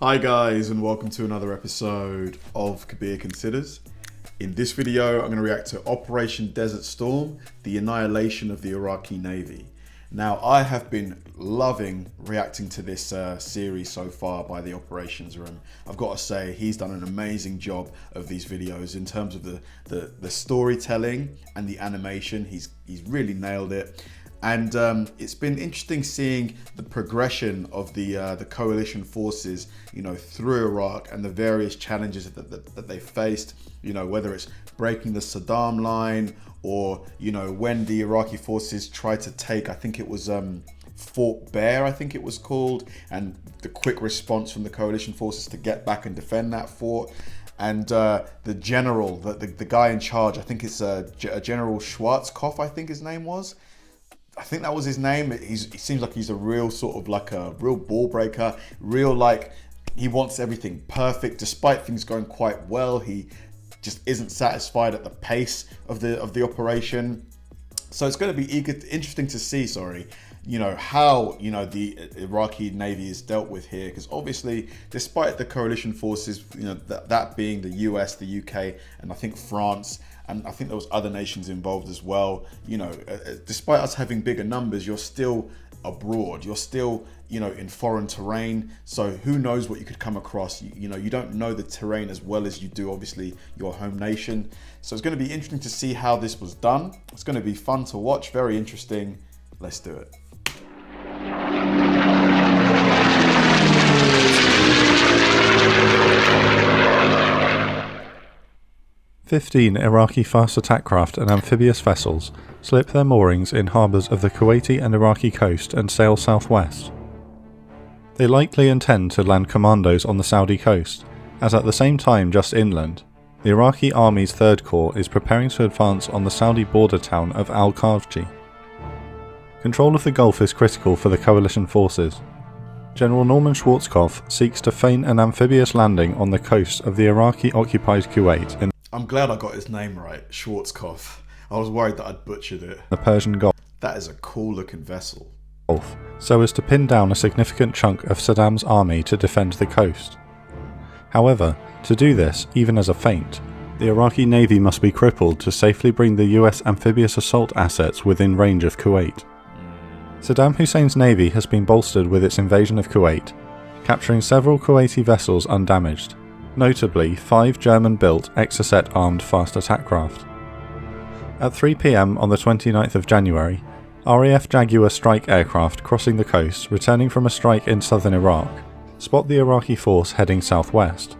Hi guys, and welcome to another episode of Kabir Considers. In this video, I'm going to react to Operation Desert Storm, the annihilation of the Iraqi Navy. Now, I have been loving reacting to this series so far by the Operations Room. I've got to say, he's done an amazing job of these videos in terms of the storytelling and the animation. He's really nailed it. And it's been interesting seeing the progression of the coalition forces, through Iraq and the various challenges that they faced. Whether it's breaking the Saddam line or when the Iraqi forces tried to take, I think it was Fort Bear, I think it was called, and the quick response from the coalition forces to get back and defend that fort. And the general, the guy in charge, I think it's General Schwarzkopf, I think his name was. I think that was his name. He seems like he's a real sort of like a real ball breaker, he wants everything perfect despite things going quite well. He just isn't satisfied at the pace of the operation. So it's going to be interesting to see, how the Iraqi Navy is dealt with here, because obviously, despite the coalition forces, that being the US, the UK, and I think France, and I think there was other nations involved as well. Despite us having bigger numbers, you're still abroad. You're still, in foreign terrain. So who knows what you could come across? You don't know the terrain as well as you do, obviously, your home nation. So it's going to be interesting to see how this was done. It's going to be fun to watch. Very interesting. Let's do it. 15 Iraqi fast attack craft and amphibious vessels slip their moorings in harbours of the Kuwaiti and Iraqi coast and sail southwest. They likely intend to land commandos on the Saudi coast, as at the same time just inland, the Iraqi Army's 3rd Corps is preparing to advance on the Saudi border town of Al-Kharji. Control of the Gulf is critical for the coalition forces. General Norman Schwarzkopf seeks to feign an amphibious landing on the coast of the Iraqi-occupied Kuwait in I'm glad I got his name right, Schwarzkopf. I was worried that I'd butchered it. the Persian Gulf, That is a cool looking vessel. so as to pin down a significant chunk of Saddam's army to defend the coast. However, to do this, even as a feint, the Iraqi Navy must be crippled to safely bring the US amphibious assault assets within range of Kuwait. Saddam Hussein's navy has been bolstered with its invasion of Kuwait, capturing several Kuwaiti vessels undamaged, notably 5 German-built Exocet armed fast attack craft. At 3 PM on the 29th of January, RAF Jaguar strike aircraft crossing the coast returning from a strike in southern Iraq spot the Iraqi force heading southwest.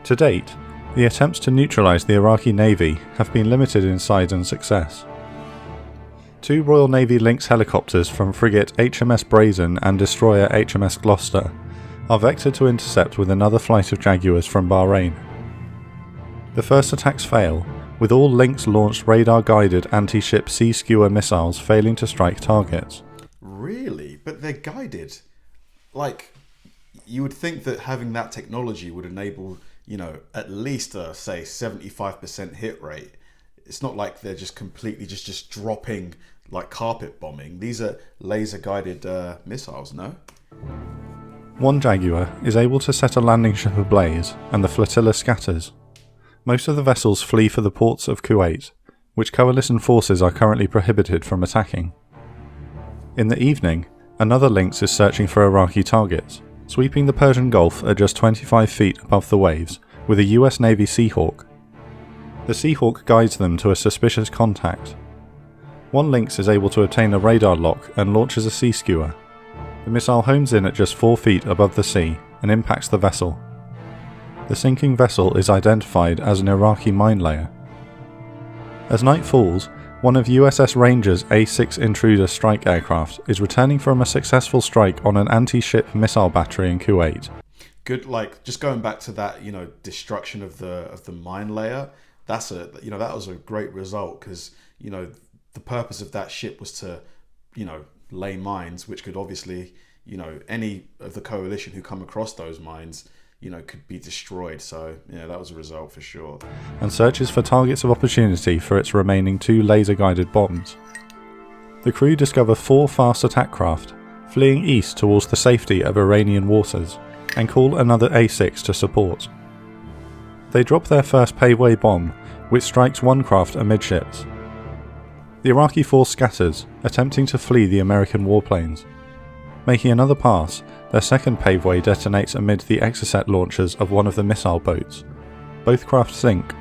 To date, the attempts to neutralise the Iraqi Navy have been limited in size and success. 2 Royal Navy Lynx helicopters from frigate HMS Brazen and destroyer HMS Gloucester are vectored to intercept with another flight of Jaguars from Bahrain. The first attacks fail, with all Lynx launched radar-guided anti-ship Sea Skewer missiles failing to strike targets. Really? But they're guided. You would think that having that technology would enable, at least a, say, 75% hit rate. It's not like they're just completely just dropping like carpet bombing. These are laser-guided missiles, no? One Jaguar is able to set a landing ship ablaze, and the flotilla scatters. Most of the vessels flee for the ports of Kuwait, which coalition forces are currently prohibited from attacking. In the evening, another Lynx is searching for Iraqi targets, sweeping the Persian Gulf at just 25 feet above the waves with a US Navy Seahawk. The Seahawk guides them to a suspicious contact. One Lynx is able to obtain a radar lock and launches a Sea Skewer. The missile homes in at just 4 feet above the sea and impacts the vessel. The sinking vessel is identified as an Iraqi mine layer. As night falls, one of USS Ranger's A-6 Intruder strike aircraft is returning from a successful strike on an anti-ship missile battery in Kuwait. Good, just going back to that, destruction of the mine layer. That was a great result, because the purpose of that ship was to, lay mines, which could obviously, any of the coalition who come across those mines, could be destroyed. So, that was a result for sure. And searches for targets of opportunity for its remaining 2 laser-guided bombs. The crew discover 4 fast attack craft, fleeing east towards the safety of Iranian waters. and call another A6 to support. They drop their first paveway bomb, which strikes one craft amidships. The Iraqi force scatters, attempting to flee the American warplanes. Making another pass, their second paveway detonates amid the Exocet launchers of one of the missile boats. Both craft sink.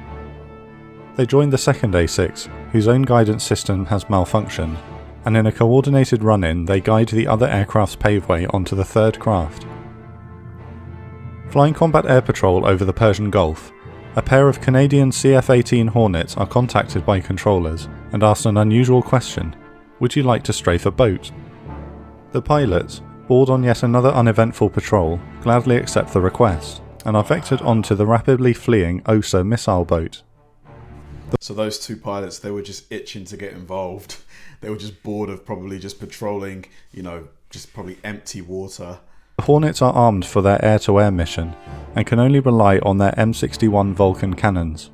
They join the second A6, whose own guidance system has malfunctioned, and in a coordinated run-in they guide the other aircraft's paveway onto the third craft. Flying combat air patrol over the Persian Gulf, a pair of Canadian CF-18 Hornets are contacted by controllers and asked an unusual question: would you like to strafe a boat? The pilots, board on yet another uneventful patrol, gladly accept the request, and are vectored onto the rapidly fleeing OSA missile boat. So those two pilots, they were just itching to get involved. They were just bored of probably just patrolling, just probably empty water. The Hornets are armed for their air-to-air mission, and can only rely on their M61 Vulcan cannons.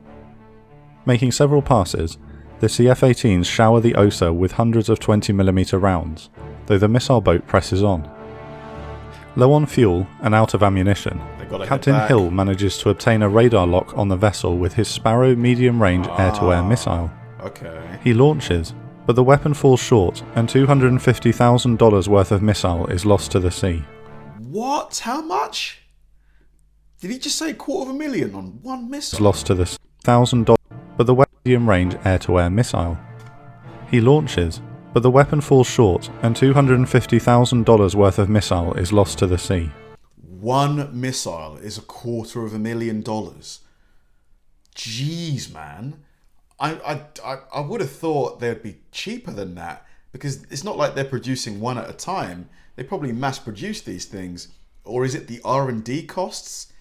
Making several passes, the CF-18s shower the OSA with hundreds of 20mm rounds, though the missile boat presses on. Low on fuel and out of ammunition, Captain Hill manages to obtain a radar lock on the vessel with his Sparrow medium-range air-to-air missile. Okay. He launches, but the weapon falls short and $250,000 worth of missile is lost to the sea. What? How much? Did he just say $250,000 on one missile? Lost to the $1,000, but the medium-range air-to-air missile. He launches, but the weapon falls short and $250,000 worth of missile is lost to the sea. One missile is $250,000. Jeez, man. I would have thought they'd be cheaper than that, because it's not like they're producing one at a time. They probably mass produce these things. Or is it the R&D costs?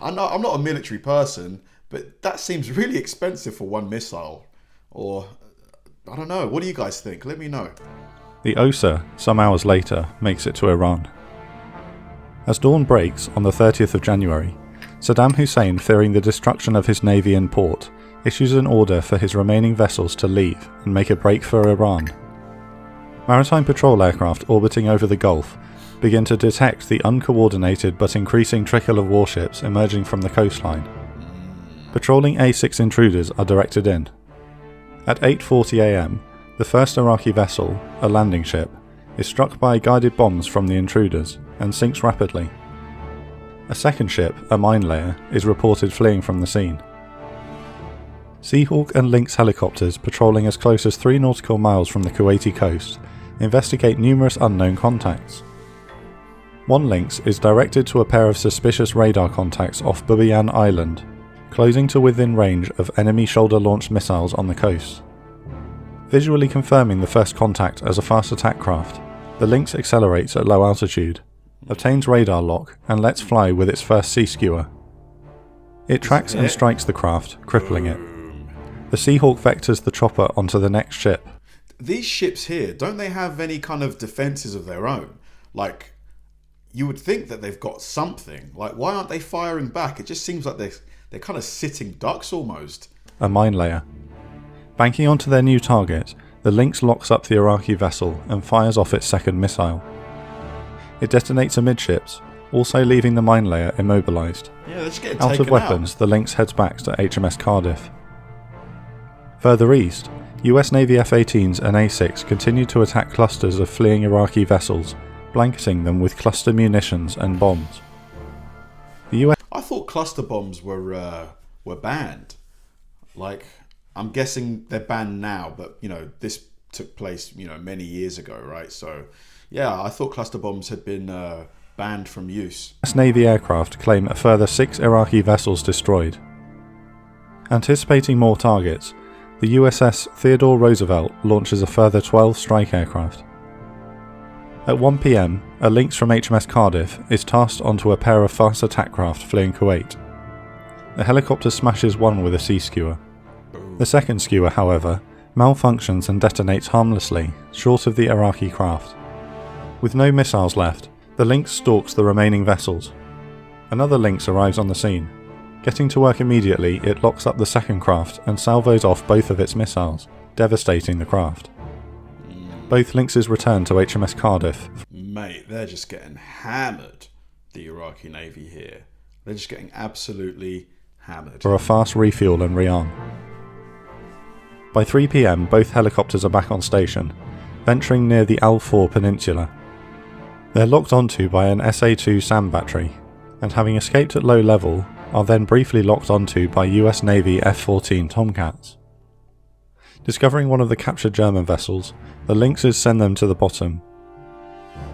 I'm not a military person, but that seems really expensive for one missile. Or, I don't know. What do you guys think? Let me know. The OSA, some hours later, makes it to Iran. As dawn breaks on the 30th of January, Saddam Hussein, fearing the destruction of his navy in port, issues an order for his remaining vessels to leave and make a break for Iran. Maritime patrol aircraft orbiting over the Gulf begin to detect the uncoordinated but increasing trickle of warships emerging from the coastline. Patrolling A6 intruders are directed in. At 8:40 am, the first Iraqi vessel, a landing ship, is struck by guided bombs from the intruders and sinks rapidly. A second ship, a mine layer, is reported fleeing from the scene. Seahawk and Lynx helicopters patrolling as close as 3 nautical miles from the Kuwaiti coast investigate numerous unknown contacts. One Lynx is directed to a pair of suspicious radar contacts off Bubiyan Island, closing to within range of enemy shoulder-launched missiles on the coast. Visually confirming the first contact as a fast attack craft, the Lynx accelerates at low altitude, obtains radar lock and lets fly with its first sea skewer. It tracks and strikes the craft, crippling it. The Seahawk vectors the chopper onto the next ship. These ships here, don't they have any kind of defences of their own? Like, you would think that they've got something. Like, why aren't they firing back? It just seems like they're kind of sitting ducks almost. A mine layer. Banking onto their new target, the Lynx locks up the Iraqi vessel and fires off its second missile. It detonates amidships, also leaving the mine layer immobilised. Yeah, they're just getting out taken of weapons, the Lynx heads back to HMS Cardiff. Further east, US Navy F-18s and A6 continue to attack clusters of fleeing Iraqi vessels, blanketing them with cluster munitions and bombs. The US I thought cluster bombs were banned. Like, I'm guessing they're banned now, but this took place many years ago, right? So yeah, I thought cluster bombs had been banned from use. US Navy aircraft claim a further 6 Iraqi vessels destroyed. Anticipating more targets, the USS Theodore Roosevelt launches a further 12 strike aircraft. At 1 PM, a Lynx from HMS Cardiff is tasked onto a pair of fast attack craft fleeing Kuwait. The helicopter smashes one with a sea skewer. The second skewer, however, malfunctions and detonates harmlessly, short of the Iraqi craft. With no missiles left, the Lynx stalks the remaining vessels. Another Lynx arrives on the scene. Getting to work immediately, it locks up the second craft and salvos off both of its missiles, devastating the craft. Both Lynxes return to HMS Cardiff. Mate, they're just getting hammered. the Iraqi Navy here. They're just getting absolutely hammered. For a fast refuel and rearm. By 3 PM, both helicopters are back on station, venturing near the Al-4 Peninsula. They're locked onto by an SA-2 SAM battery, and having escaped at low level, are then briefly locked onto by US Navy F-14 Tomcats. Discovering one of the captured German vessels, the Lynxes send them to the bottom.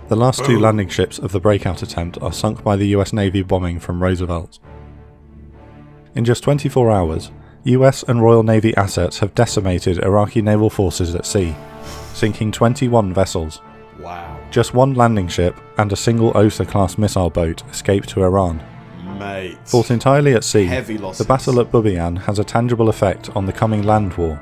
The last two landing ships of the breakout attempt are sunk by the US Navy bombing from Roosevelt. In just 24 hours, US and Royal Navy assets have decimated Iraqi naval forces at sea, sinking 21 vessels. Wow. Just one landing ship and a single Osa-class missile boat escaped to Iran. Mate. Fought entirely at sea, Heavy losses. the battle at Bubiyan has a tangible effect on the coming land war.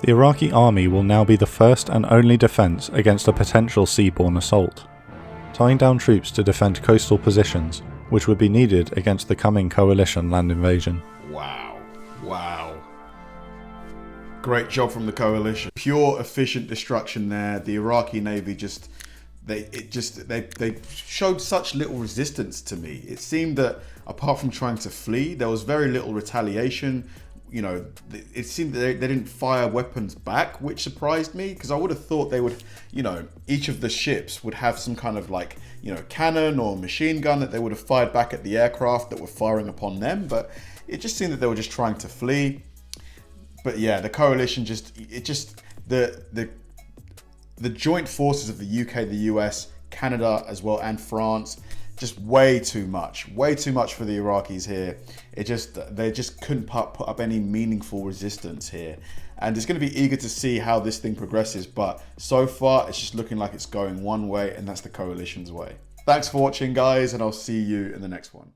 The Iraqi army will now be the first and only defence against a potential seaborne assault, tying down troops to defend coastal positions, which would be needed against the coming coalition land invasion. Wow. Wow. Great job from the coalition. Pure efficient destruction there. The Iraqi Navy they showed such little resistance to me. It seemed that apart from trying to flee, there was very little retaliation. You know, it seemed that they didn't fire weapons back, which surprised me, because I would have thought they would, you know, each of the ships would have some kind of like, you know, cannon or machine gun that they would have fired back at the aircraft that were firing upon them. But it just seemed that they were just trying to flee. But yeah, the coalition the joint forces of the UK, the US, Canada as well, and France, just way too much for the Iraqis here. They just couldn't put up any meaningful resistance here. And it's going to be eager to see how this thing progresses, but so far it's just looking like it's going one way, and that's the coalition's way. Thanks for watching, guys, and I'll see you in the next one.